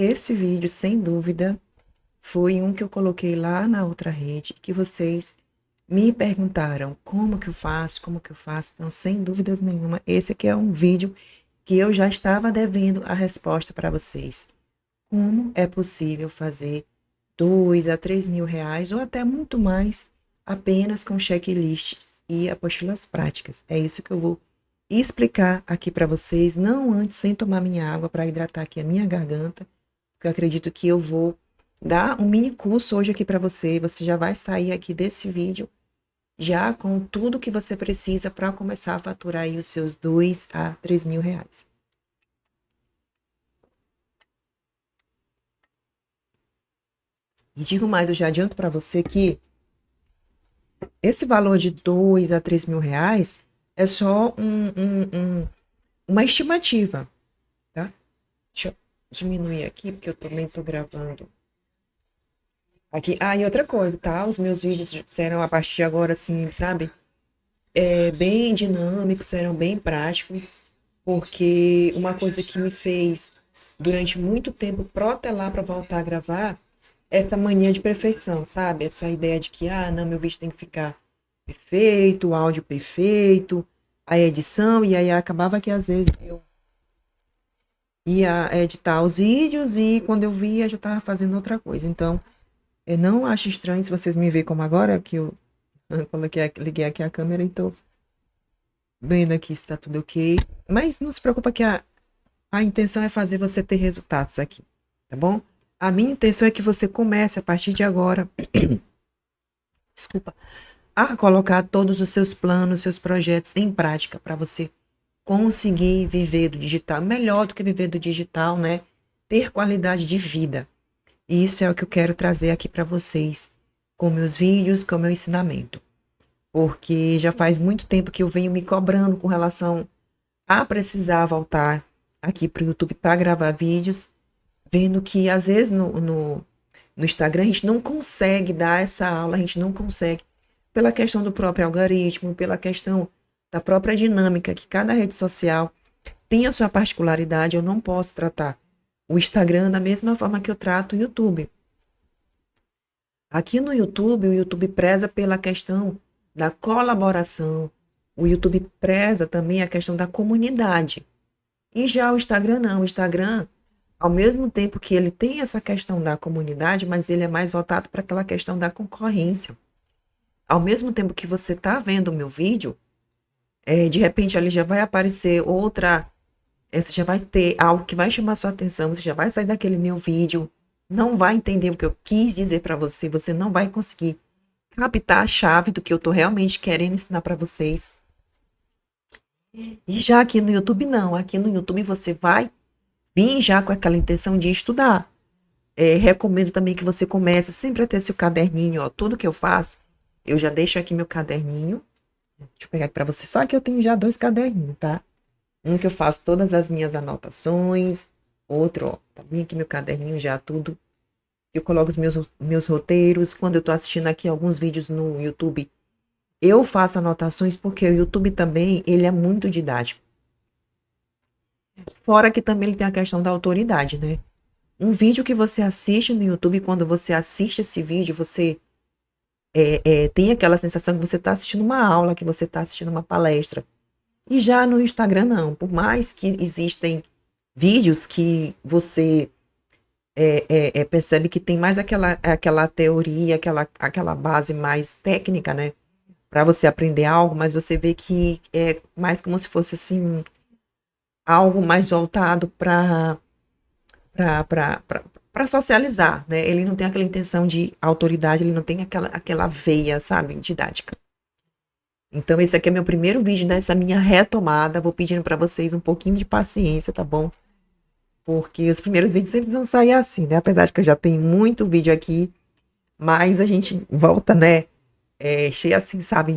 Esse vídeo, sem dúvida, foi um que eu coloquei lá na outra rede, que vocês me perguntaram como que eu faço, como que eu faço. Então, sem dúvidas nenhuma, esse aqui é um vídeo que eu já estava devendo a resposta para vocês. Como é possível fazer 2 a 3 mil reais ou até muito mais apenas com checklists e apostilas práticas? É isso que eu vou explicar aqui para vocês, não antes, sem tomar minha água para hidratar aqui a minha garganta, porque eu acredito que eu vou dar um mini curso hoje aqui para você. Você já vai sair aqui desse vídeo já com tudo que você precisa para começar a faturar aí os seus 2 a 3 mil reais. E digo mais, eu já adianto para você que esse valor de 2 a 3 mil reais é só uma estimativa, tá? Deixa eu diminuir aqui, porque eu também estou gravando aqui. Ah, e outra coisa, tá? Os meus vídeos serão a partir de agora, assim, sabe? Bem dinâmicos, serão bem práticos, porque uma coisa que me fez durante muito tempo protelar para voltar a gravar é essa mania de perfeição, sabe? Essa ideia de que, não, meu vídeo tem que ficar perfeito, o áudio perfeito, a edição, e aí acabava que às vezes eu ia editar os vídeos e quando eu via já estava fazendo outra coisa. Então, eu não acho estranho se vocês me verem como agora, que eu liguei aqui a câmera e estou vendo aqui se está tudo ok. Mas não se preocupa que a intenção é fazer você ter resultados aqui, tá bom? A minha intenção é que você comece a partir de agora, desculpa, a colocar todos os seus planos, seus projetos em prática para você conseguir viver do digital, melhor do que viver do digital, né? Ter qualidade de vida. E isso é o que eu quero trazer aqui para vocês, com meus vídeos, com meu ensinamento. Porque já faz muito tempo que eu venho me cobrando com relação a precisar voltar aqui para o YouTube para gravar vídeos, vendo que às vezes no Instagram a gente não consegue dar essa aula, a gente não consegue, pela questão do próprio algoritmo, pela questão da própria dinâmica, que cada rede social tem a sua particularidade. Eu não posso tratar o Instagram da mesma forma que eu trato o YouTube. Aqui no YouTube, o YouTube preza pela questão da colaboração, o YouTube preza também a questão da comunidade. E já o Instagram não, o Instagram, ao mesmo tempo que ele tem essa questão da comunidade, mas ele é mais voltado para aquela questão da concorrência. Ao mesmo tempo que você está vendo o meu vídeo, de repente ali já vai aparecer outra, você já vai ter algo que vai chamar sua atenção, você já vai sair daquele meu vídeo, não vai entender o que eu quis dizer para você, você não vai conseguir captar a chave do que eu estou realmente querendo ensinar para vocês. E já aqui no YouTube não, aqui no YouTube você vai vir já com aquela intenção de estudar. Recomendo também que você comece sempre a ter seu caderninho, ó, tudo que eu faço, eu já deixo aqui meu caderninho. Deixa eu pegar aqui para você, só que eu tenho já 2 caderninhos, tá? Um que eu faço todas as minhas anotações, outro, ó, tá bem aqui meu caderninho já tudo. Eu coloco os meus roteiros. Quando eu tô assistindo aqui alguns vídeos no YouTube, eu faço anotações porque o YouTube também, ele é muito didático. Fora que também ele tem a questão da autoridade, né? Um vídeo que você assiste no YouTube, quando você assiste esse vídeo, você tem aquela sensação que você está assistindo uma aula, que você está assistindo uma palestra. E já no Instagram, não. Por mais que existem vídeos que você percebe que tem mais aquela teoria, aquela base mais técnica, né? Para você aprender algo, mas você vê que é mais como se fosse assim, algo mais voltado para socializar, né? Ele não tem aquela intenção de autoridade, ele não tem aquela veia, sabe, didática. Então, esse aqui é meu primeiro vídeo dessa minha retomada. Vou pedindo para vocês um pouquinho de paciência, tá bom? Porque os primeiros vídeos sempre vão sair assim, né? Apesar de que eu já tenho muito vídeo aqui, mas a gente volta, né? Cheia assim, sabe,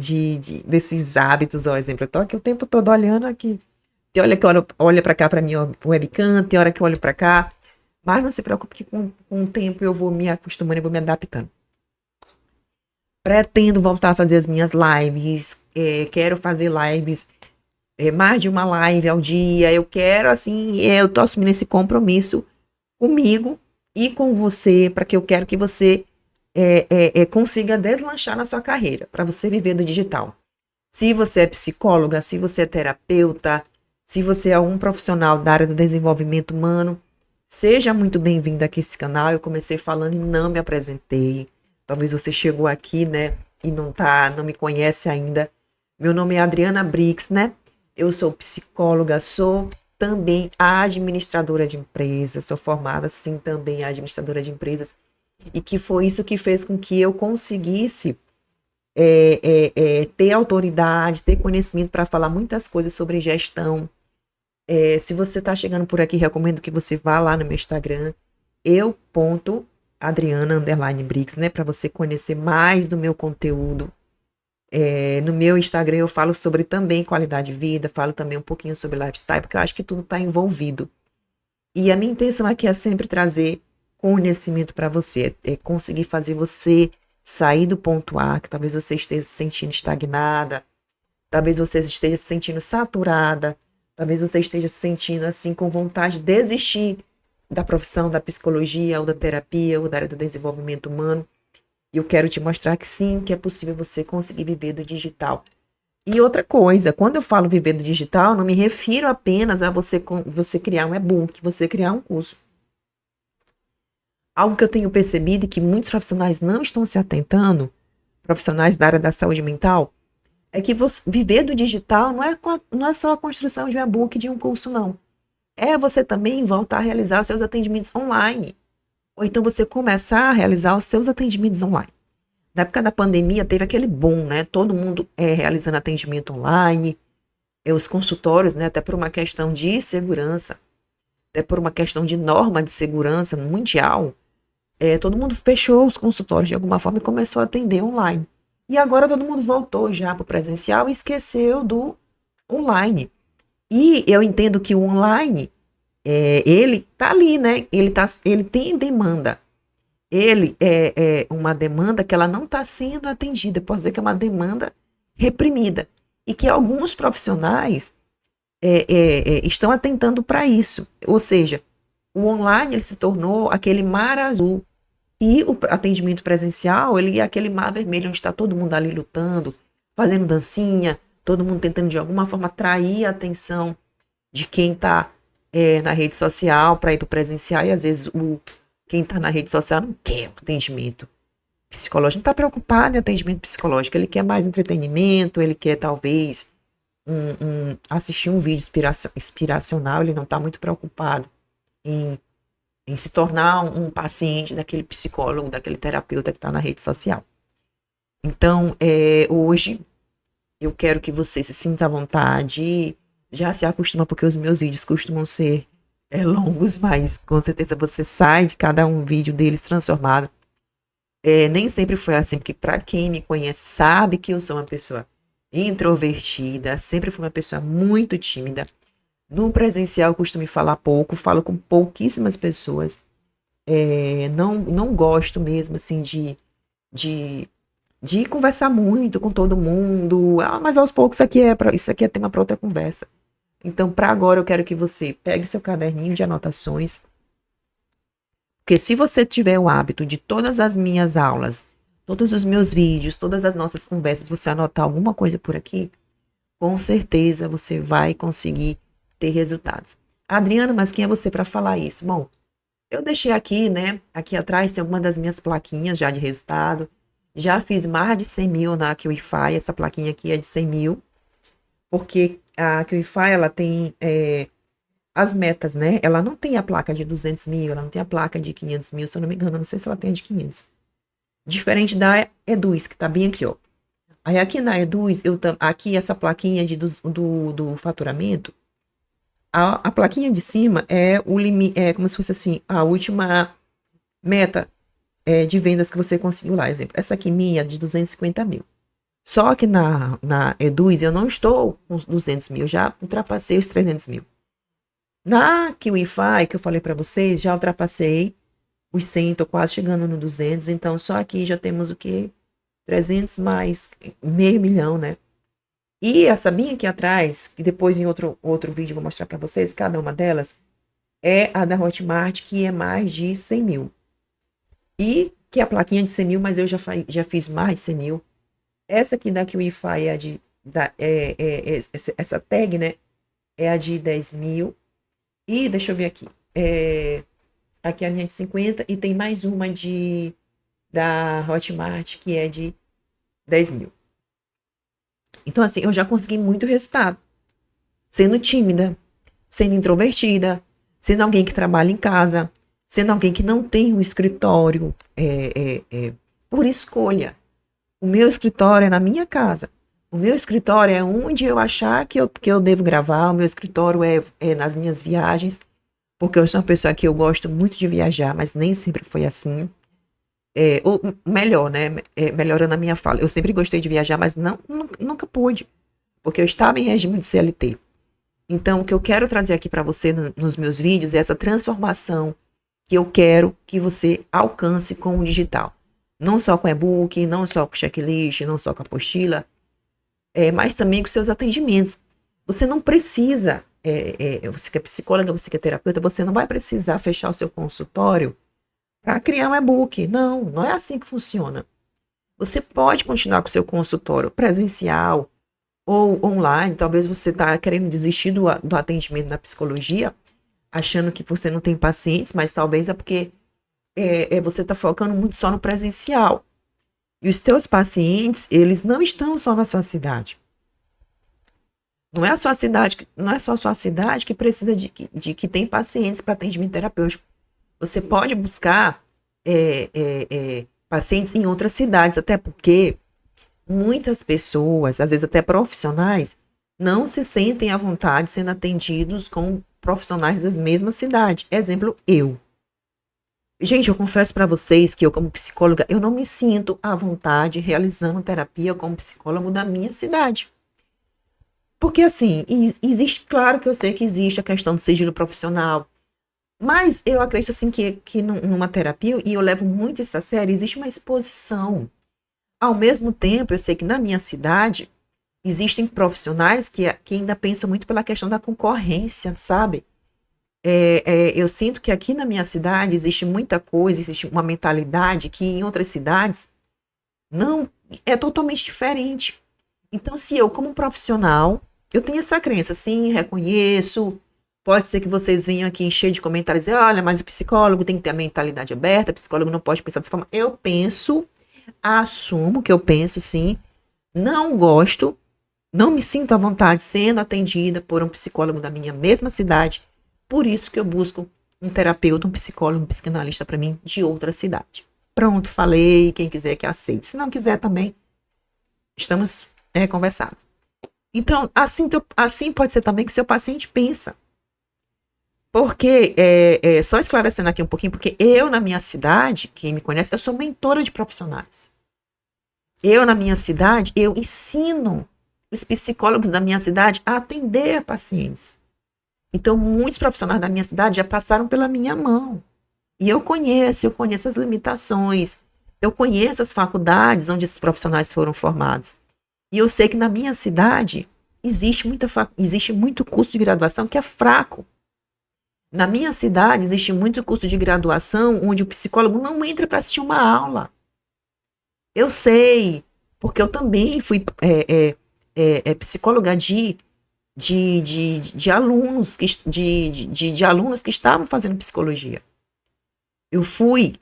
desses hábitos, ó, exemplo. Eu tô aqui o tempo todo olhando aqui. Tem hora que olha para cá para minha webcam, tem hora que eu olho para cá. Mas não se preocupe que com o tempo eu vou me acostumando e vou me adaptando. Pretendo voltar a fazer as minhas lives. Quero fazer lives, mais de uma live ao dia. Eu quero, assim, eu tô assumindo esse compromisso comigo e com você, para que eu quero que você consiga deslanchar na sua carreira, para você viver do digital. Se você é psicóloga, se você é terapeuta, se você é um profissional da área do desenvolvimento humano, seja muito bem-vindo aqui a esse canal. Eu comecei falando e não me apresentei. Talvez você chegou aqui, né, e não me conhece ainda. Meu nome é Adriana Brix, né? Eu sou psicóloga, sou também administradora de empresas, sou formada, sim, também administradora de empresas, e que foi isso que fez com que eu conseguisse ter autoridade, ter conhecimento para falar muitas coisas sobre gestão. Se você está chegando por aqui, recomendo que você vá lá no meu Instagram, eu.adriana_brix, né, para você conhecer mais do meu conteúdo. No meu Instagram eu falo sobre também qualidade de vida, falo também um pouquinho sobre lifestyle, porque eu acho que tudo está envolvido. E a minha intenção aqui é sempre trazer conhecimento para você, é conseguir fazer você sair do ponto A, que talvez você esteja se sentindo estagnada, talvez você esteja se sentindo saturada, talvez você esteja se sentindo assim com vontade de desistir da profissão da psicologia ou da terapia ou da área do desenvolvimento humano. E eu quero te mostrar que sim, que é possível você conseguir viver do digital. E outra coisa, quando eu falo viver do digital, não me refiro apenas a você criar um e-book, você criar um curso. Algo que eu tenho percebido e que muitos profissionais não estão se atentando, profissionais da área da saúde mental, é que viver do digital não é só a construção de um e-book, de um curso, não. É você também voltar a realizar seus atendimentos online. Ou então você começar a realizar os seus atendimentos online. Na época da pandemia teve aquele boom, né? Todo mundo realizando atendimento online, os consultórios, né? Até por uma questão de segurança, até por uma questão de norma de segurança mundial, todo mundo fechou os consultórios de alguma forma e começou a atender online. E agora todo mundo voltou já para o presencial e esqueceu do online. E eu entendo que o online, ele tá ali, né? Ele tem demanda. Ele é uma demanda que ela não está sendo atendida. Posso dizer que é uma demanda reprimida. E que alguns profissionais estão atentando para isso. Ou seja, o online ele se tornou aquele mar azul. E o atendimento presencial, ele é aquele mar vermelho onde está todo mundo ali lutando, fazendo dancinha, todo mundo tentando de alguma forma atrair a atenção de quem está na rede social para ir para o presencial. E às vezes quem está na rede social não quer atendimento psicológico, não está preocupado em atendimento psicológico, ele quer mais entretenimento, ele quer talvez assistir um vídeo inspiracional, ele não está muito preocupado em se tornar um paciente daquele psicólogo, daquele terapeuta que está na rede social. Então, hoje, eu quero que você se sinta à vontade, já se acostuma, porque os meus vídeos costumam ser longos, mas com certeza você sai de cada um vídeo deles transformado. Nem sempre foi assim, porque para quem me conhece sabe que eu sou uma pessoa introvertida, sempre fui uma pessoa muito tímida. No presencial eu costumo falar pouco, falo com pouquíssimas pessoas. Não gosto mesmo assim de conversar muito com todo mundo. Mas aos poucos isso aqui é tema para outra conversa. Então, para agora eu quero que você pegue seu caderninho de anotações. Porque se você tiver o hábito de todas as minhas aulas, todos os meus vídeos, todas as nossas conversas, você anotar alguma coisa por aqui, com certeza você vai conseguir ter resultados. Adriana, mas quem é você para falar isso? Bom, eu deixei aqui, né? Aqui atrás tem alguma das minhas plaquinhas já de resultado. Já fiz mais de 100 mil na QIFI. Essa plaquinha aqui é de 100 mil. Porque a QIFI, ela tem as metas, né? Ela não tem a placa de 200 mil, ela não tem a placa de 500 mil, se eu não me engano. Não sei se ela tem a de 500. Diferente da Eduz, que tá bem aqui, ó. Aí aqui na Eduz, aqui essa plaquinha do faturamento, a plaquinha de cima é o limite, como se fosse assim, a última meta de vendas que você conseguiu lá. Exemplo, essa aqui minha é de 250 mil. Só que na Eduz eu não estou com os 200 mil, já ultrapassei os 300 mil. Na QIFI, que eu falei para vocês, já ultrapassei os 100, estou quase chegando no 200, então só aqui já temos o quê? 300 mais meio milhão, né? E essa minha aqui atrás, que depois em outro vídeo eu vou mostrar para vocês, cada uma delas, é a da Hotmart, que é mais de 100 mil. E que é a plaquinha de 100 mil, mas eu já fiz mais de 100 mil. Essa aqui da QIFI é a de, essa tag, né? É a de 10 mil. E deixa eu ver aqui. Aqui é a minha de 50 e tem mais uma da Hotmart, que é de 10 mil. Então, assim, eu já consegui muito resultado. Sendo tímida, sendo introvertida, sendo alguém que trabalha em casa, sendo alguém que não tem um escritório por escolha. O meu escritório é na minha casa. O meu escritório é onde eu achar que eu devo gravar. O meu escritório é nas minhas viagens, porque eu sou uma pessoa que eu gosto muito de viajar, mas nem sempre foi assim. Ou melhor, né? Melhorando a minha fala. Eu sempre gostei de viajar, mas nunca pude, porque eu estava em regime de CLT. Então, o que eu quero trazer aqui para você nos meus vídeos é essa transformação que eu quero que você alcance com o digital. Não só com e-book, não só com checklist, não só com apostila, mas também com seus atendimentos. Você não precisa, você que é psicóloga, você que é terapeuta, você não vai precisar fechar o seu consultório para criar um e-book. Não é assim que funciona. Você pode continuar com o seu consultório presencial ou online. Talvez você está querendo desistir do atendimento na psicologia, achando que você não tem pacientes, mas talvez é porque você está focando muito só no presencial. E os teus pacientes, eles não estão só na sua cidade. Não é só a sua cidade que precisa de que tem pacientes para atendimento terapêutico. Você pode buscar pacientes em outras cidades, até porque muitas pessoas, às vezes até profissionais, não se sentem à vontade sendo atendidos com profissionais das mesmas cidades. Exemplo, eu. Gente, eu confesso para vocês que eu, como psicóloga, eu não me sinto à vontade realizando terapia como psicólogo da minha cidade. Porque, assim, existe, claro que eu sei que existe a questão do sigilo profissional, mas eu acredito, assim, que numa terapia, e eu levo muito isso a sério, existe uma exposição. Ao mesmo tempo, eu sei que na minha cidade, existem profissionais que ainda pensam muito pela questão da concorrência, sabe? Eu sinto que aqui na minha cidade existe muita coisa, existe uma mentalidade que em outras cidades não é totalmente diferente. Então, se eu, como profissional, eu tenho essa crença, sim, reconheço. Pode ser que vocês venham aqui encher de comentários e dizer, olha, mas o psicólogo tem que ter a mentalidade aberta, o psicólogo não pode pensar dessa forma. Eu penso, assumo que eu penso, sim, não gosto, não me sinto à vontade sendo atendida por um psicólogo da minha mesma cidade. Por isso que eu busco um terapeuta, um psicólogo, um psicanalista para mim de outra cidade. Pronto, falei, quem quiser que aceite. Se não quiser também, estamos conversados. Então, assim pode ser também que seu paciente pensa. Porque, só esclarecendo aqui um pouquinho, porque eu na minha cidade, quem me conhece, eu sou mentora de profissionais. Eu na minha cidade, eu ensino os psicólogos da minha cidade a atender pacientes. Então, muitos profissionais da minha cidade já passaram pela minha mão. E eu conheço as limitações, eu conheço as faculdades onde esses profissionais foram formados. E eu sei que na minha cidade existe muito curso de graduação que é fraco. Na minha cidade existe muito curso de graduação onde o psicólogo não entra para assistir uma aula. Eu sei, porque eu também fui psicóloga de alunos, de alunas que estavam fazendo psicologia. Eu fui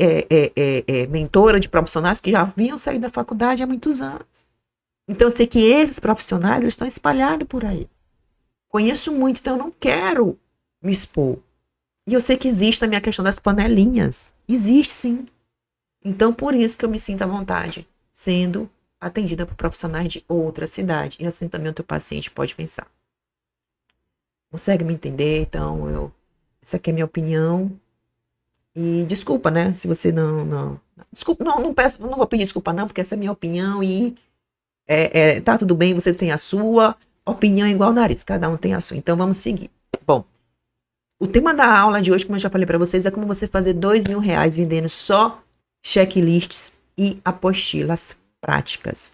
mentora de profissionais que já haviam saído da faculdade há muitos anos. Então, eu sei que esses profissionais eles estão espalhados por aí. Conheço muito, então eu não quero me expor. E eu sei que existe também a questão das panelinhas. Existe, sim. Então, por isso que eu me sinto à vontade, sendo atendida por profissionais de outra cidade. E assim também o teu paciente pode pensar. Consegue me entender? Então, essa aqui é a minha opinião. E desculpa, né? Se você não desculpa, não peço, não vou pedir desculpa não, porque essa é a minha opinião e tá tudo bem, você tem a sua opinião igual o nariz, cada um tem a sua. Então, vamos seguir. Bom, o tema da aula de hoje, como eu já falei para vocês, é como você fazer R$2.000 vendendo só checklists e apostilas práticas,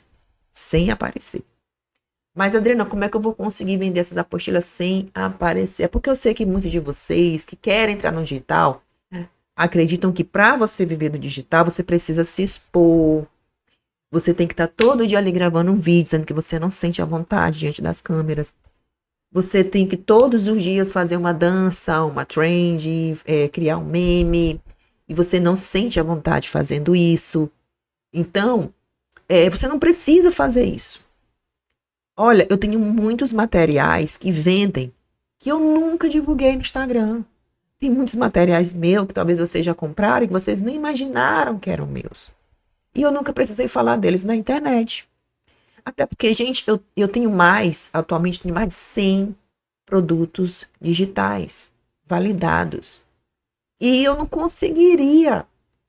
sem aparecer. Mas, Adriana, como é que eu vou conseguir vender essas apostilas sem aparecer? É porque eu sei que muitos de vocês que querem entrar no digital acreditam que para você viver do digital, você precisa se expor. Você tem que estar todo dia ali gravando um vídeo, sendo que você não sente a vontade diante das câmeras. Você tem que todos os dias fazer uma dança, uma trend, criar um meme, e você não sente a vontade fazendo isso. Então, você não precisa fazer isso. Olha, eu tenho muitos materiais que vendem que eu nunca divulguei no Instagram. Tem muitos materiais meus que talvez vocês já compraram e que vocês nem imaginaram que eram meus. E eu nunca precisei falar deles na internet. Até porque, gente, eu tenho atualmente tenho mais de 100 produtos digitais validados. E eu não conseguiria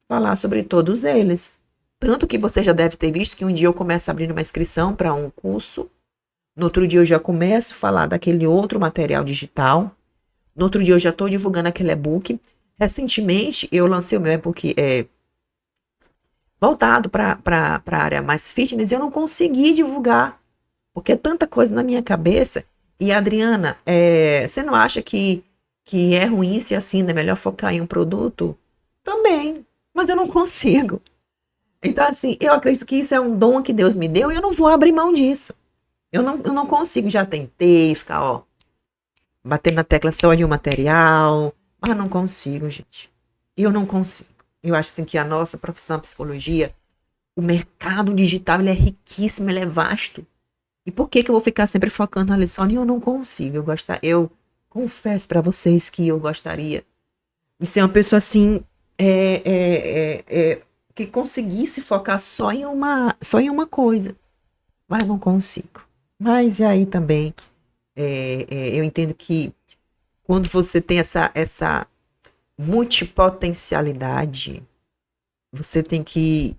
falar sobre todos eles. Tanto que você já deve ter visto que um dia eu começo abrindo uma inscrição para um curso. No outro dia eu já começo a falar daquele outro material digital. No outro dia eu já estou divulgando aquele e-book. Recentemente eu lancei o meu e-book voltado para a área mais fitness e eu não consegui divulgar. Porque é tanta coisa na minha cabeça. E, Adriana, você não acha que é ruim se assim, é melhor focar em um produto? Também, mas eu não consigo. Então, assim, eu acredito que isso é um dom que Deus me deu e eu não vou abrir mão disso. Eu não consigo, já tentei ficar, ó, batendo na tecla só de um material, mas não consigo, gente. Eu não consigo. Eu acho assim que a nossa profissão, a psicologia, o mercado digital, ele é riquíssimo, ele é vasto. E por que que eu vou ficar sempre focando na lição? Eu não consigo. Eu confesso para vocês que eu gostaria de ser uma pessoa assim, que conseguisse focar só em uma coisa, mas não consigo. Mas e aí também, eu entendo que quando você tem essa multipotencialidade, você tem que,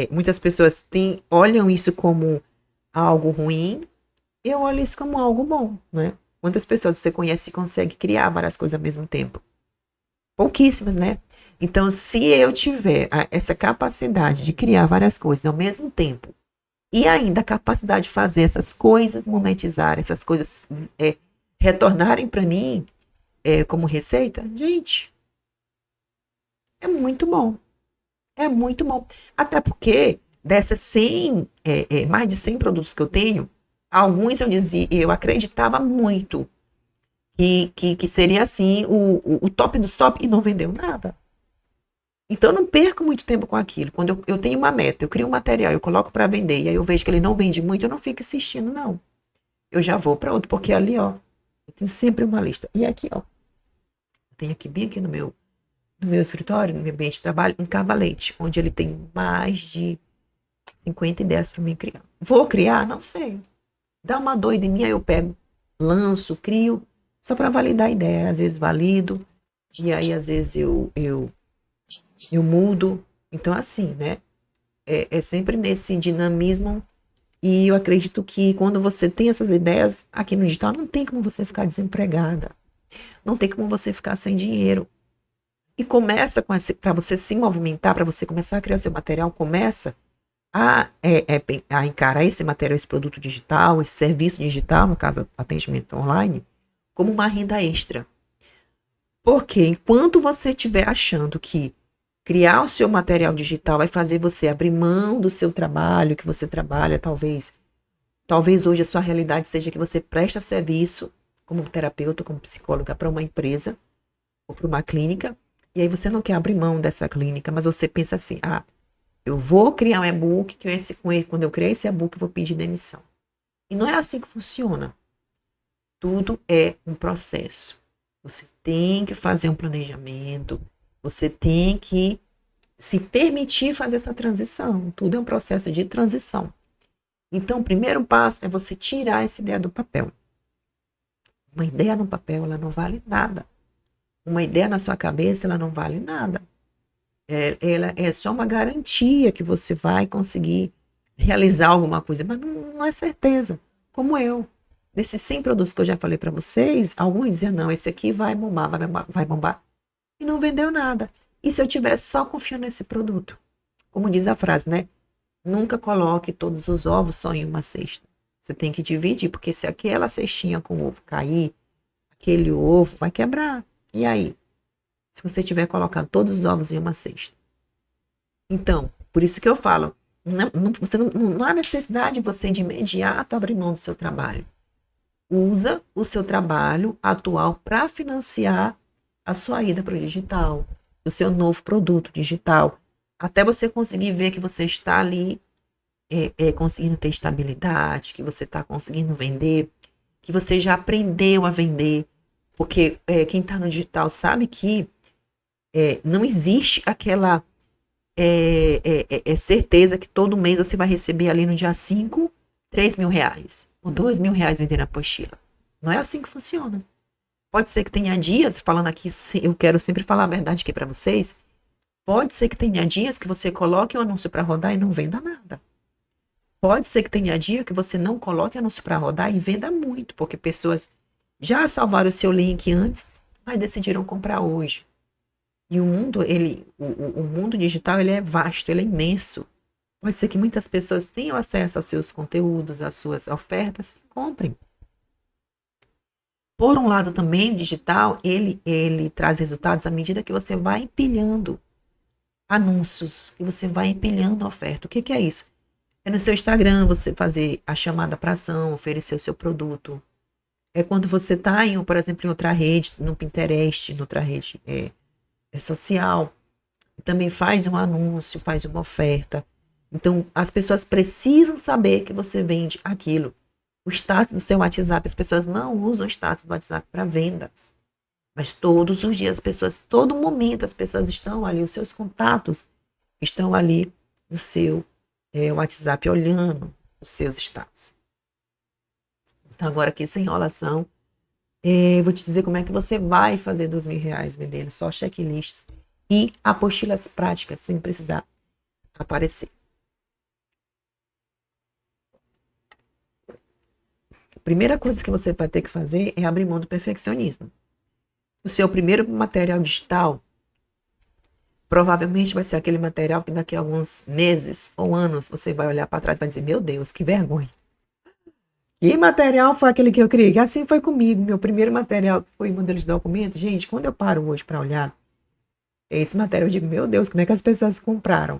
muitas pessoas olham isso como algo ruim. Eu olho isso como algo bom, né? Quantas pessoas você conhece e consegue criar várias coisas ao mesmo tempo? Pouquíssimas, né? Então, se eu tiver essa capacidade de criar várias coisas ao mesmo tempo e ainda a capacidade de fazer essas coisas monetizarem, essas coisas retornarem para mim como receita, gente, é muito bom. É muito bom. Até porque dessas 100, mais de 100 produtos que eu tenho, alguns eu acreditava muito que seria assim o top dos top e não vendeu nada. Então eu não perco muito tempo com aquilo. Quando eu tenho uma meta, eu crio um material, eu coloco para vender e aí eu vejo que ele não vende muito, eu não fico insistindo, não. Eu já vou para outro, porque ali, ó, eu tenho sempre uma lista. E aqui, ó, tem aqui bem aqui no meu escritório, no meu ambiente de trabalho, um cavalete, onde ele tem mais de 50 ideias para mim criar. Vou criar? Não sei. Dá uma doida em mim, aí eu pego, lanço, crio, só para validar a ideia. Às vezes valido, e aí às vezes eu mudo. Então, assim, né? É sempre nesse dinamismo. E eu acredito que quando você tem essas ideias aqui no digital, não tem como você ficar desempregada. Não tem como você ficar sem dinheiro. E começa para você se movimentar, para você começar a criar o seu material, começa a encarar esse material, esse produto digital, esse serviço digital, no caso, atendimento online, como uma renda extra. Porque enquanto você estiver achando que criar o seu material digital vai fazer você abrir mão do seu trabalho, que você trabalha, talvez hoje a sua realidade seja que você presta serviço como terapeuta, como psicóloga para uma empresa ou para uma clínica, e aí você não quer abrir mão dessa clínica, mas você pensa assim, eu vou criar um e-book, quando eu criar esse e-book eu vou pedir demissão. E não é assim que funciona. Tudo é um processo. Você tem que fazer um planejamento, você tem que se permitir fazer essa transição. Tudo é um processo de transição. Então, o primeiro passo é você tirar essa ideia do papel. Uma ideia no papel, ela não vale nada. Uma ideia na sua cabeça, ela não vale nada. Ela é só uma garantia que você vai conseguir realizar alguma coisa, mas não é certeza. Como eu. Desses 100 produtos que eu já falei para vocês, alguns diziam, não, esse aqui vai bombar, vai bombar. E não vendeu nada. E se eu tivesse só confiando nesse produto? Como diz a frase, né? Nunca coloque todos os ovos só em uma cesta. Você tem que dividir, porque se aquela cestinha com ovo cair, aquele ovo vai quebrar. E aí? Se você tiver colocado todos os ovos em uma cesta. Então, por isso que eu falo, não há necessidade de você de imediato abrir mão do seu trabalho. Usa o seu trabalho atual para financiar a sua ida para o digital, o seu novo produto digital, até você conseguir ver que você está ali conseguindo ter estabilidade, que você está conseguindo vender, que você já aprendeu a vender, porque quem está no digital sabe que não existe aquela certeza que todo mês você vai receber ali no dia 5, 3 mil reais, ou 2 mil reais vendendo a apostila. Não é assim que funciona. Pode ser que tenha dias, falando aqui, eu quero sempre falar a verdade aqui para vocês, pode ser que tenha dias que você coloque o anúncio para rodar e não venda nada. Pode ser que tenha dia que você não coloque anúncio para rodar e venda muito, porque pessoas já salvaram o seu link antes, mas decidiram comprar hoje. E o mundo, o mundo digital, ele é vasto, ele é imenso. Pode ser que muitas pessoas tenham acesso aos seus conteúdos, às suas ofertas, e comprem. Por um lado também, o digital, ele traz resultados à medida que você vai empilhando anúncios, que você vai empilhando a oferta. O que é isso? É no seu Instagram você fazer a chamada para ação, oferecer o seu produto. É quando você está, por exemplo, em outra rede, no Pinterest, em outra rede social, também faz um anúncio, faz uma oferta. Então, as pessoas precisam saber que você vende aquilo. O status do seu WhatsApp, as pessoas não usam o status do WhatsApp para vendas. Mas todos os dias, todo momento, as pessoas estão ali, os seus contatos estão ali no seu WhatsApp olhando os seus status. Então, agora aqui, sem enrolação, vou te dizer como é que você vai fazer 2 mil reais vendendo só checklists e apostilas práticas, sem precisar aparecer. A primeira coisa que você vai ter que fazer é abrir mão do perfeccionismo. O seu primeiro material digital provavelmente vai ser aquele material que daqui a alguns meses ou anos você vai olhar para trás e vai dizer, meu Deus, que vergonha. Que material foi aquele que eu criei? E assim foi comigo. Meu primeiro material foi modelo de documento. Gente, quando eu paro hoje para olhar esse material, eu digo, meu Deus, como é que as pessoas compraram?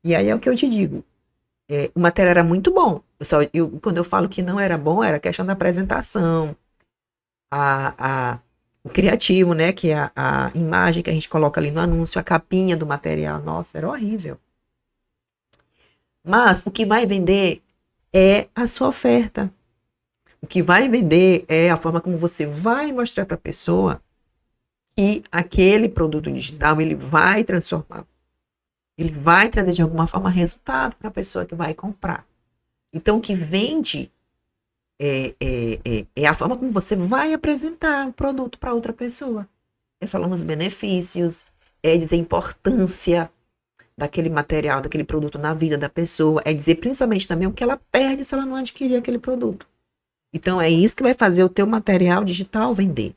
E aí é o que eu te digo. O material era muito bom. Quando eu falo que não era bom, era a questão da apresentação, o criativo, né? Que é a imagem que a gente coloca ali no anúncio, a capinha do material. Nossa, era horrível. Mas o que vai vender é a sua oferta. O que vai vender é a forma como você vai mostrar para a pessoa que aquele produto digital ele vai transformar. Ele vai trazer de alguma forma resultado para a pessoa que vai comprar. Então, o que vende é a forma como você vai apresentar o produto para outra pessoa. É falando os benefícios, é dizer a importância daquele material, daquele produto na vida da pessoa, é dizer principalmente também o que ela perde se ela não adquirir aquele produto. Então, é isso que vai fazer o teu material digital vender.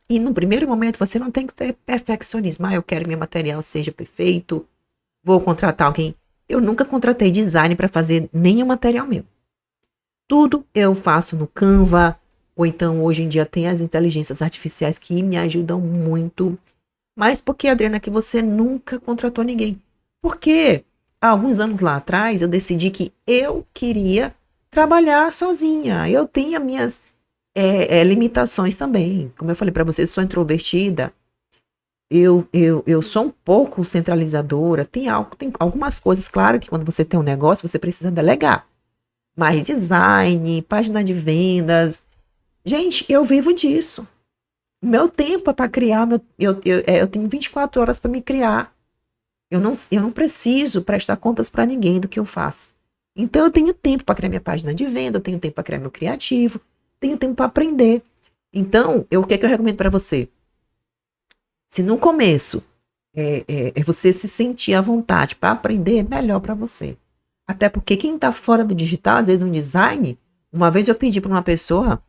E no primeiro momento, você não tem que ter perfeccionismo. Eu quero que meu material seja perfeito, vou contratar alguém. Eu nunca contratei design para fazer nenhum material meu. Tudo eu faço no Canva, ou então hoje em dia tem as inteligências artificiais que me ajudam muito. Mas por que, Adriana, que você nunca contratou ninguém? Porque há alguns anos lá atrás eu decidi que eu queria trabalhar sozinha. Eu tenho as minhas limitações também. Como eu falei para vocês, sou introvertida. Eu sou um pouco centralizadora. Tem algumas coisas, claro que quando você tem um negócio, você precisa delegar. Mas design, página de vendas. Gente, eu vivo disso. Meu tempo é para criar. Eu tenho 24 horas para me criar. Eu não preciso prestar contas para ninguém do que eu faço. Então, eu tenho tempo para criar minha página de venda, eu tenho tempo para criar meu criativo, tenho tempo para aprender. Então, o que é que eu recomendo para você? Se no começo você se sentir à vontade para aprender, é melhor para você. Até porque quem está fora do digital, às vezes um design, uma vez eu pedi para uma pessoa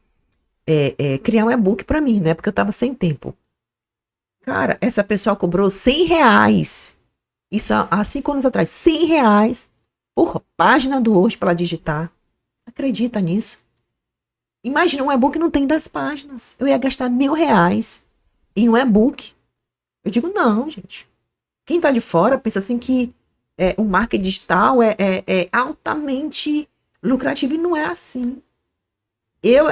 criar um e-book para mim, né? Porque eu estava sem tempo. Cara, essa pessoa cobrou R$100. Isso há 5 anos atrás, R$100 por página do Word para ela digitar. Acredita nisso? Imagina, um e-book não tem 10 páginas. Eu ia gastar R$ 1.000 em um e-book. Eu digo, não, gente. Quem está de fora pensa assim que o marketing digital é altamente lucrativo e não é assim.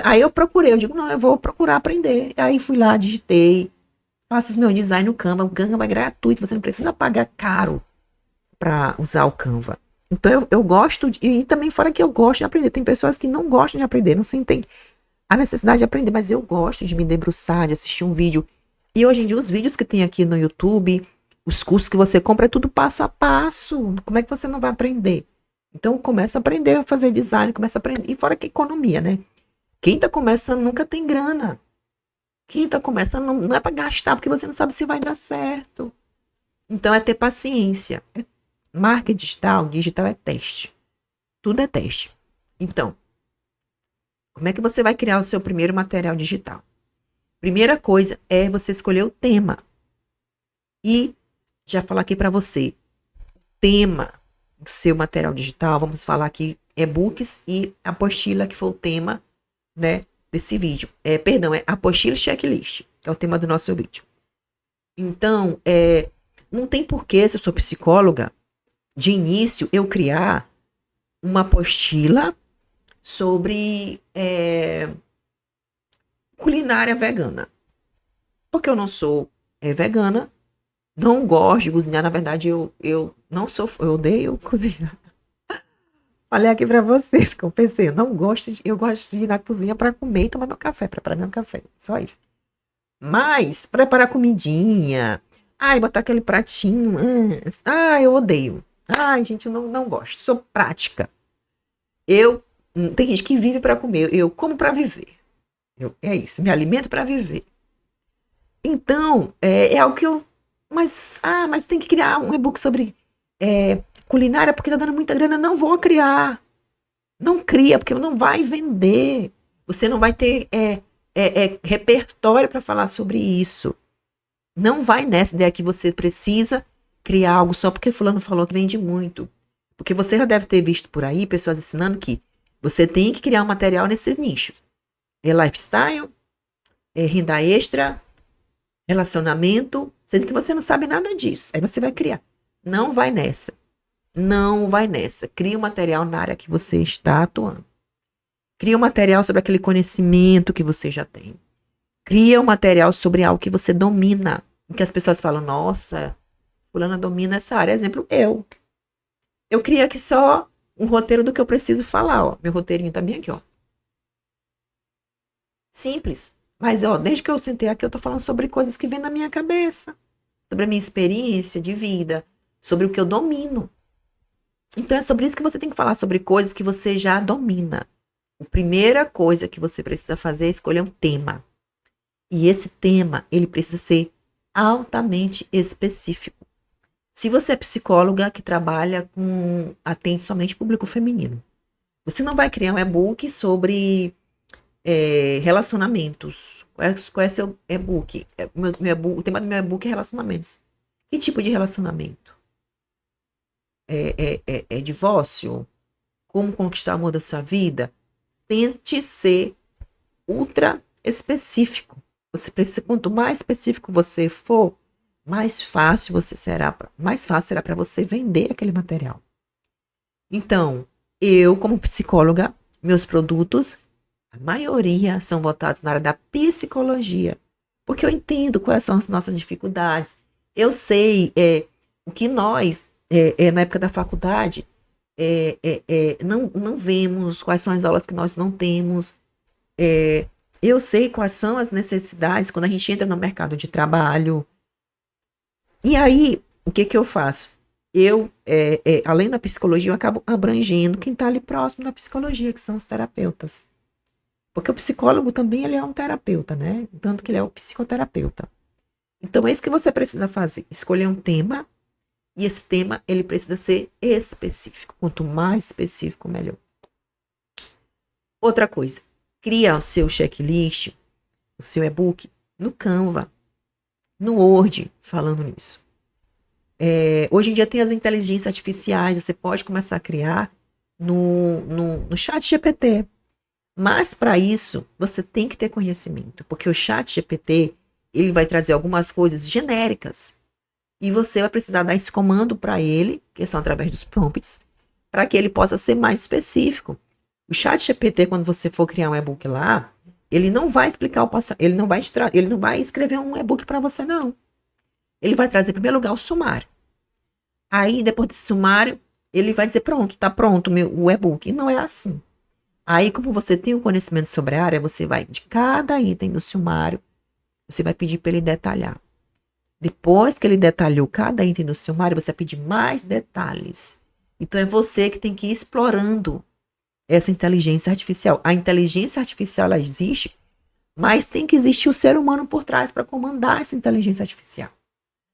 Aí eu procurei, eu digo, não, eu vou procurar aprender. Aí fui lá, digitei, faço os meus design no Canva. O Canva é gratuito, você não precisa pagar caro para usar o Canva. Então eu gosto, e também fora que eu gosto de aprender. Tem pessoas que não gostam de aprender, não sentem a necessidade de aprender, mas eu gosto de me debruçar, de assistir um vídeo. E hoje em dia, os vídeos que tem aqui no YouTube, os cursos que você compra, é tudo passo a passo. Como é que você não vai aprender? Então, começa a aprender a fazer design, começa a aprender. E fora que economia, né? Quem tá começando nunca tem grana. Quem tá começando não é para gastar, porque você não sabe se vai dar certo. Então, é ter paciência. Marketing digital é teste. Tudo é teste. Então, como é que você vai criar o seu primeiro material digital? Primeira coisa é você escolher o tema. E já falar aqui para você, tema do seu material digital, vamos falar aqui e-books e apostila, que foi o tema, né, desse vídeo. Perdão, é apostila e checklist, que é o tema do nosso vídeo. Então, não tem porquê, se eu sou psicóloga, de início eu criar uma apostila sobre culinária vegana. Porque eu não sou vegana, não gosto de cozinhar, na verdade eu não sou, eu odeio cozinhar. Falei aqui pra vocês que eu pensei, eu gosto de ir na cozinha pra comer e tomar meu café, preparar meu café, só isso. Mas preparar comidinha, botar aquele pratinho, eu odeio. Ai, gente, eu não gosto, sou prática. Tem gente que vive pra comer, eu como pra viver. É isso, me alimento pra viver. Então, é algo que eu. Mas tem que criar um e-book sobre culinária porque tá dando muita grana. Não vou criar. Não cria, porque não vai vender. Você não vai ter repertório para falar sobre isso. Não vai nessa ideia que você precisa criar algo só porque fulano falou que vende muito. Porque você já deve ter visto por aí pessoas ensinando que você tem que criar um material nesses nichos. Lifestyle, renda extra, relacionamento, sendo que você não sabe nada disso. Aí você vai criar. Não vai nessa. Não vai nessa. Cria um material na área que você está atuando. Cria um material sobre aquele conhecimento que você já tem. Cria um material sobre algo que você domina. Em que as pessoas falam, nossa, fulana domina essa área. Exemplo, eu. Eu crio aqui só um roteiro do que eu preciso falar. Ó. Meu roteirinho tá bem aqui, ó. Simples. Mas, desde que eu sentei aqui, eu tô falando sobre coisas que vêm na minha cabeça. Sobre a minha experiência de vida. Sobre o que eu domino. Então, é sobre isso que você tem que falar. Sobre coisas que você já domina. A primeira coisa que você precisa fazer é escolher um tema. E esse tema, ele precisa ser altamente específico. Se você é psicóloga que atende somente público feminino, você não vai criar um e-book sobre relacionamentos. Qual é seu e-book? O tema do meu e-book é relacionamentos. Que tipo de relacionamento? É divórcio? Como conquistar o amor da sua vida? Tente ser ultra específico. Você precisa, quanto mais específico você for, mais fácil será para você vender aquele material. Então, eu, como psicóloga, meus produtos, a maioria são voltados na área da psicologia, porque eu entendo quais são as nossas dificuldades. Eu sei o que nós, na época da faculdade, não vemos, quais são as aulas que nós não temos. Eu sei quais são as necessidades quando a gente entra no mercado de trabalho. E aí, o que eu faço? Além da psicologia, eu acabo abrangendo quem está ali próximo da psicologia, que são os terapeutas. Porque o psicólogo também ele é um terapeuta, né? Tanto que ele é o psicoterapeuta. Então, é isso que você precisa fazer. Escolher um tema, e esse tema, ele precisa ser específico. Quanto mais específico, melhor. Outra coisa, cria o seu checklist, o seu e-book, no Canva, no Word, falando nisso. Hoje em dia tem as inteligências artificiais, você pode começar a criar no chat GPT. Mas para isso, você tem que ter conhecimento, porque o chat GPT, ele vai trazer algumas coisas genéricas. E você vai precisar dar esse comando para ele, que são através dos prompts, para que ele possa ser mais específico. O chat GPT, quando você for criar um e-book lá, ele não vai explicar o passo, ele não vai escrever um e-book para você, não. Ele vai trazer, em primeiro lugar, o sumário. Aí, depois desse sumário, ele vai dizer, pronto, tá pronto o e-book. E não é assim. Aí, como você tem o conhecimento sobre a área, você vai, de cada item do sumário, você vai pedir para ele detalhar. Depois que ele detalhou cada item do sumário, você vai pedir mais detalhes. Então, é você que tem que ir explorando essa inteligência artificial. A inteligência artificial, ela existe, mas tem que existir o ser humano por trás para comandar essa inteligência artificial.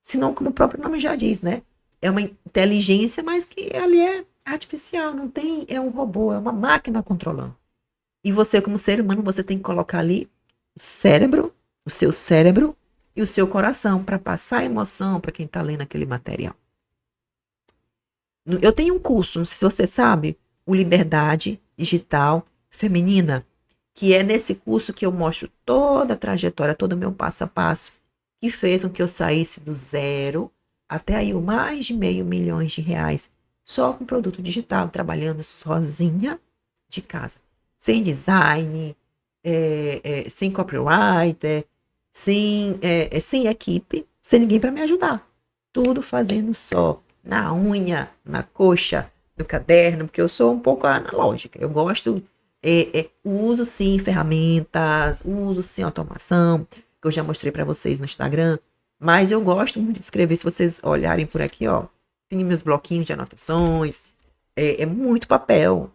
Senão, como o próprio nome já diz, né? É uma inteligência, mas que ali é artificial, não tem, é um robô, é uma máquina controlando. E você, como ser humano, você tem que colocar ali o cérebro, o seu cérebro e o seu coração para passar emoção para quem está lendo aquele material. Eu tenho um curso, não sei se você sabe, o Liberdade Digital Feminina, que é nesse curso que eu mostro toda a trajetória, todo o meu passo a passo, que fez com que eu saísse do zero até aí mais de R$ 500 mil só com produto digital, trabalhando sozinha de casa. Sem design, sem copywriter, sem equipe, sem ninguém para me ajudar. Tudo fazendo só, na unha, na coxa, no caderno, porque eu sou um pouco analógica. Eu gosto, uso sim ferramentas, uso sim automação, que eu já mostrei para vocês no Instagram, mas eu gosto muito de escrever. Se vocês olharem por aqui, ó, tem meus bloquinhos de anotações, é muito papel,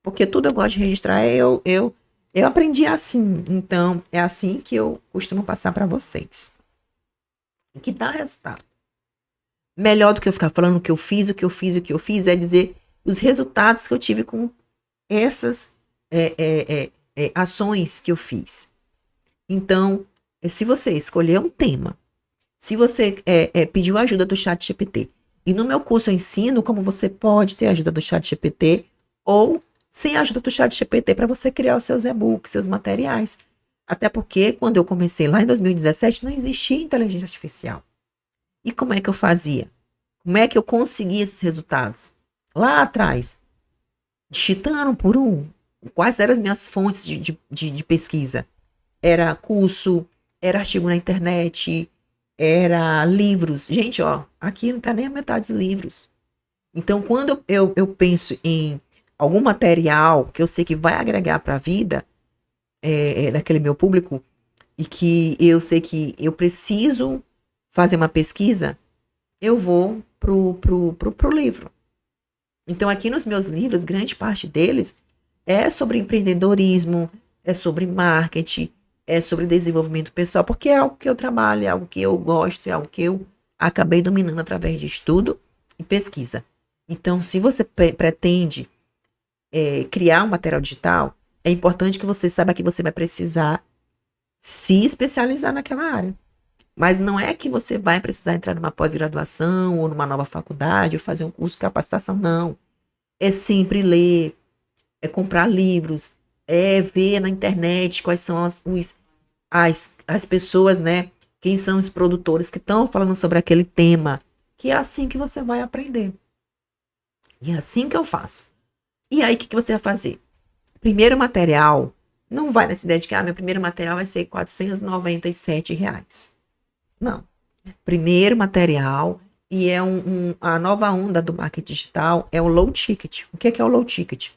porque tudo eu gosto de registrar, eu aprendi assim, então é assim que eu costumo passar para vocês. Que dá resultado. Melhor do que eu ficar falando o que eu fiz, o que eu fiz, o que eu fiz, é dizer os resultados que eu tive com essas ações que eu fiz. Então, se você escolher um tema, se você pediu ajuda do chat GPT, e no meu curso eu ensino como você pode ter ajuda do chat GPT ou sem a ajuda do chat GPT para você criar os seus e-books, seus materiais. Até porque quando eu comecei lá em 2017 não existia inteligência artificial. E como é que eu fazia? Como é que eu conseguia esses resultados? Lá atrás, digitando um por um, quais eram as minhas fontes de pesquisa? Era curso, era artigo na internet, era livros. Gente, ó, aqui não tá nem a metade dos livros. Então, quando eu penso em algum material que eu sei que vai agregar para a vida daquele meu público e que eu sei que eu preciso fazer uma pesquisa, eu vou pro livro. Então, aqui nos meus livros, grande parte deles é sobre empreendedorismo, é sobre marketing, é sobre desenvolvimento pessoal, porque é algo que eu trabalho, é algo que eu gosto, é algo que eu acabei dominando através de estudo e pesquisa. Então, se você pretende criar um material digital, é importante que você saiba que você vai precisar se especializar naquela área. Mas não é que você vai precisar entrar numa pós-graduação ou numa nova faculdade ou fazer um curso de capacitação, não. É sempre ler, é comprar livros, é ver na internet quais são as pessoas, né? Quem são os produtores que estão falando sobre aquele tema. Que é assim que você vai aprender. E é assim que eu faço. E aí, o que você vai fazer? Primeiro material, não vai nessa ideia de que meu primeiro material vai ser R$ 497. Não. Primeiro material, e é a nova onda do marketing digital, é o low ticket. O que é o low ticket?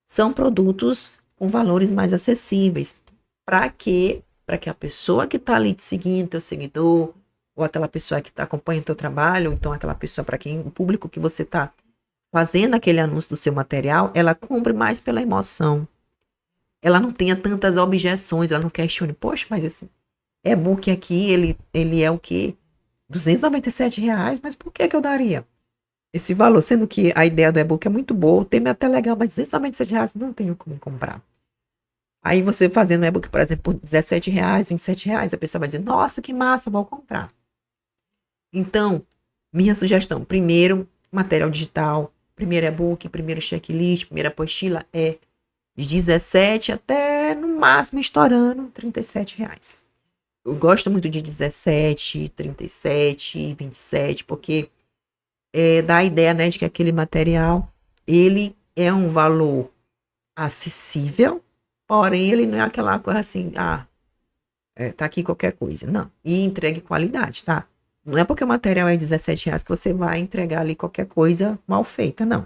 São produtos com valores mais acessíveis. Para quê? Para que a pessoa que está ali te seguindo, teu seguidor, ou aquela pessoa que está acompanhando teu trabalho, ou então aquela pessoa para quem, o público que você está fazendo aquele anúncio do seu material, ela compre mais pela emoção. Ela não tenha tantas objeções, ela não questione, poxa, mas esse e-book aqui, ele é o quê? R$ 297, mas por que eu daria esse valor? Sendo que a ideia do e-book é muito boa, o tema é até legal, mas R$ 297 não tenho como comprar. Aí você fazendo e-book, por exemplo, por R$ 17, R$ 27, a pessoa vai dizer, nossa, que massa, vou comprar. Então, minha sugestão, primeiro, material digital, primeiro e-book, primeiro checklist, primeira apostila é de 17 até, no máximo, estourando R$ 37. Eu gosto muito de 17, 37, 27, porque dá a ideia, né, de que aquele material, ele é um valor acessível, porém ele não é aquela coisa assim, tá aqui qualquer coisa. Não. E entregue qualidade, tá? Não é porque o material é R$ 17 que você vai entregar ali qualquer coisa mal feita, não.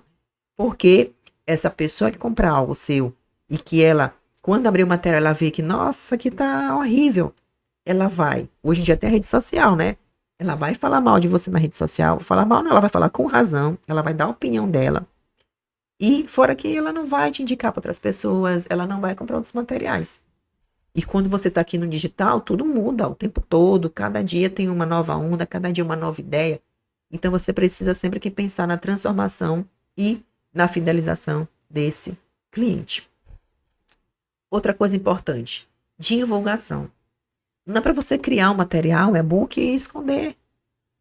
Porque essa pessoa que comprar algo seu e que ela, quando abrir o material, ela vê que, nossa, isso aqui tá horrível. Ela vai. Hoje em dia tem a rede social, né? Ela vai falar mal de você na rede social. Falar mal, não, ela vai falar com razão. Ela vai dar a opinião dela. E fora que ela não vai te indicar para outras pessoas, ela não vai comprar outros materiais. E quando você está aqui no digital, tudo muda o tempo todo. Cada dia tem uma nova onda, cada dia uma nova ideia. Então você precisa sempre que pensar na transformação e na fidelização desse cliente. Outra coisa importante, divulgação. Não é para você criar um material, um e-book e esconder.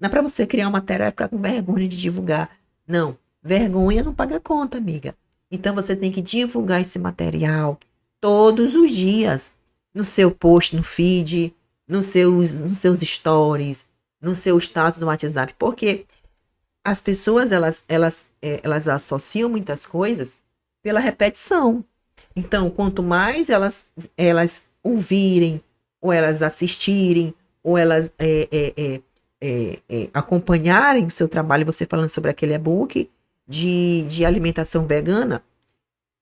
Não é para você criar um material e ficar com vergonha de divulgar. Não, vergonha não paga conta, amiga. Então você tem que divulgar esse material todos os dias no seu post, no feed, nos seus stories, no seu status no WhatsApp, porque as pessoas elas associam muitas coisas pela repetição. Então, quanto mais elas ouvirem, ou elas assistirem, ou elas acompanharem o seu trabalho, você falando sobre aquele e-book de alimentação vegana,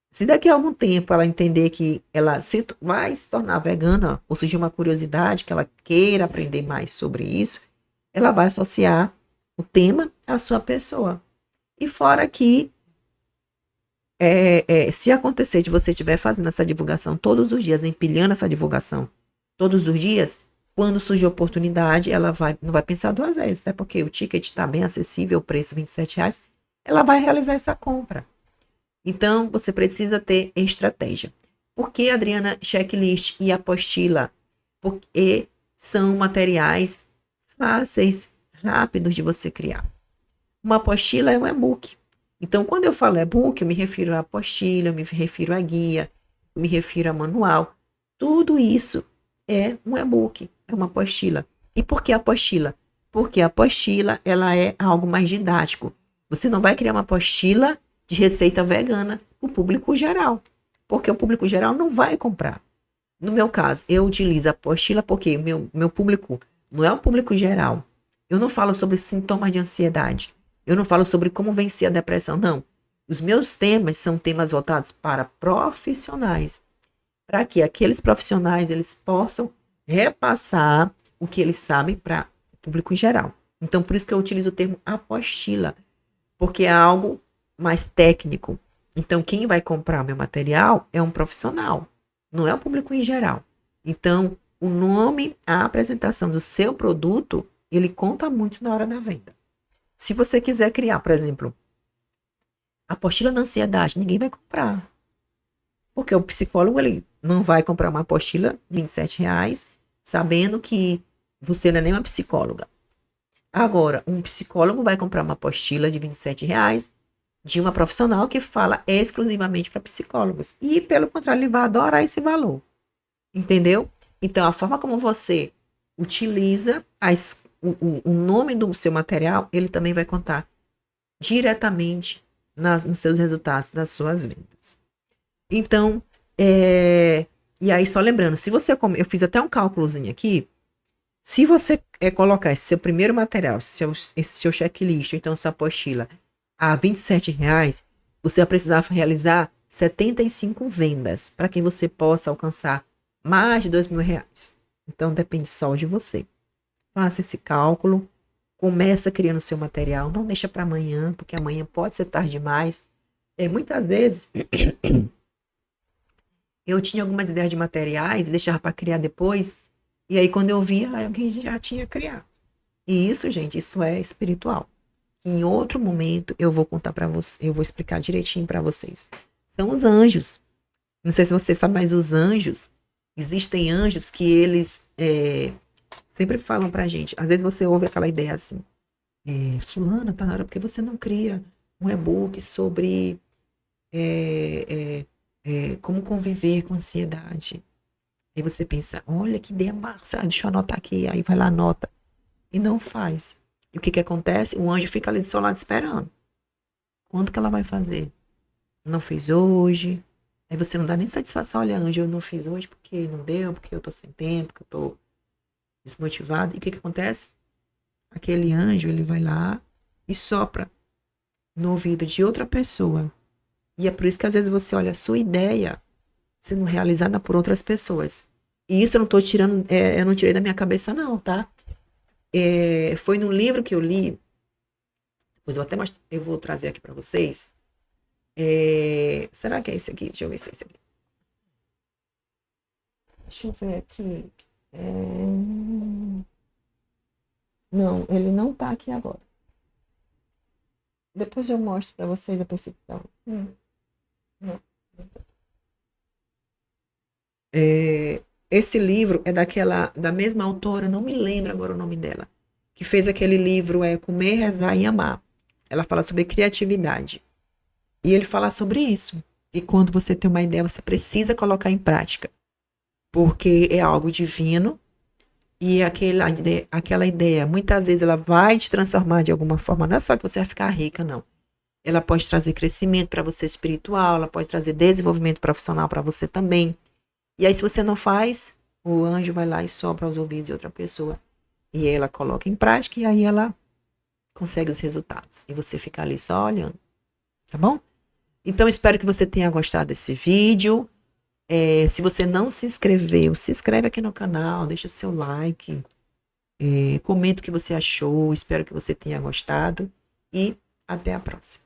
se daqui a algum tempo ela entender que ela vai se tornar vegana, ou seja, uma curiosidade, que ela queira aprender mais sobre isso, ela vai associar o tema à sua pessoa. E fora que, se acontecer de você estiver fazendo essa divulgação todos os dias, empilhando essa divulgação todos os dias, quando surgir oportunidade, ela não vai pensar duas vezes, até porque o ticket está bem acessível, o preço R$ 27, ela vai realizar essa compra. Então, você precisa ter estratégia. Por que, Adriana, checklist e apostila? Porque são materiais fáceis, rápidos de você criar. Uma apostila é um e-book. Então, quando eu falo e-book, eu me refiro à apostila, eu me refiro à guia, eu me refiro a manual. Tudo isso é um e-book, é uma apostila. E por que apostila? Porque a apostila, ela é algo mais didático. Você não vai criar uma apostila de receita vegana para o público geral, porque o público geral não vai comprar. No meu caso, eu utilizo a apostila porque meu público não é o público geral. Eu não falo sobre sintomas de ansiedade. Eu não falo sobre como vencer a depressão, não. Os meus temas são temas voltados para profissionais, para que aqueles profissionais eles possam repassar o que eles sabem para o público geral. Então, por isso que eu utilizo o termo apostila, porque é algo mais técnico. Então, quem vai comprar meu material é um profissional, não é o público em geral. Então, o nome, a apresentação do seu produto, ele conta muito na hora da venda. Se você quiser criar, por exemplo, apostila da ansiedade, ninguém vai comprar. Porque o psicólogo, ele não vai comprar uma apostila de R$ 27, sabendo que você não é nem uma psicóloga. Agora, um psicólogo vai comprar uma apostila de R$ 27 de uma profissional que fala exclusivamente para psicólogos. E, pelo contrário, ele vai adorar esse valor. Entendeu? Então, a forma como você utiliza o nome do seu material, ele também vai contar diretamente nos seus resultados, das suas vendas. Então, e aí só lembrando, se você, eu fiz até um cálculozinho aqui, se você colocar esse seu primeiro material, esse seu checklist, então sua apostila, a R$ 27, você vai precisar realizar 75 vendas para que você possa alcançar mais de R$ 2.000. Então depende só de você. Faça esse cálculo, começa criando seu material, não deixa para amanhã, porque amanhã pode ser tarde demais. Muitas vezes eu tinha algumas ideias de materiais e deixava para criar depois, e aí quando eu via, alguém já tinha criado. E isso, gente, isso é espiritual. Em outro momento eu vou contar para você, eu vou explicar direitinho para vocês. São os anjos. Não sei se você sabe, mas os anjos, existem anjos que eles sempre falam pra gente. Às vezes você ouve aquela ideia assim, fulana, tá na hora porque você não cria um e-book sobre como conviver com ansiedade. Aí você pensa, olha que ideia massa, deixa eu anotar aqui. Aí vai lá, anota. E não faz. E o que que acontece? O anjo fica ali do seu lado esperando. Quando que ela vai fazer? Não fez hoje. Aí você não dá nem satisfação. Olha, anjo, eu não fiz hoje porque não deu, porque eu tô sem tempo, porque eu tô desmotivado. E o que que acontece? Aquele anjo, ele vai lá e sopra no ouvido de outra pessoa. E é por isso que às vezes você olha a sua ideia sendo realizada por outras pessoas. E isso eu não tô tirando, eu não tirei da minha cabeça não, tá? Foi num livro que eu li, depois eu vou trazer aqui para vocês. Será que é esse aqui? Deixa eu ver se é esse aqui. Deixa eu ver aqui. Não, ele não tá aqui agora. Depois eu mostro para vocês a percepção. Não. Esse livro é da mesma autora, não me lembro agora o nome dela, que fez aquele livro Comer, Rezar e Amar. Ela fala sobre criatividade. E ele fala sobre isso. E quando você tem uma ideia, você precisa colocar em prática. Porque é algo divino. E aquela ideia, muitas vezes, ela vai te transformar de alguma forma. Não é só que você vai ficar rica, não. Ela pode trazer crescimento para você espiritual, ela pode trazer desenvolvimento profissional para você também. E aí, se você não faz, o anjo vai lá e sopra aos ouvidos de outra pessoa. E ela coloca em prática e aí ela consegue os resultados. E você fica ali só olhando. Tá bom? Então, espero que você tenha gostado desse vídeo. Se você não se inscreveu, se inscreve aqui no canal, deixa seu like, comenta o que você achou. Espero que você tenha gostado e até a próxima.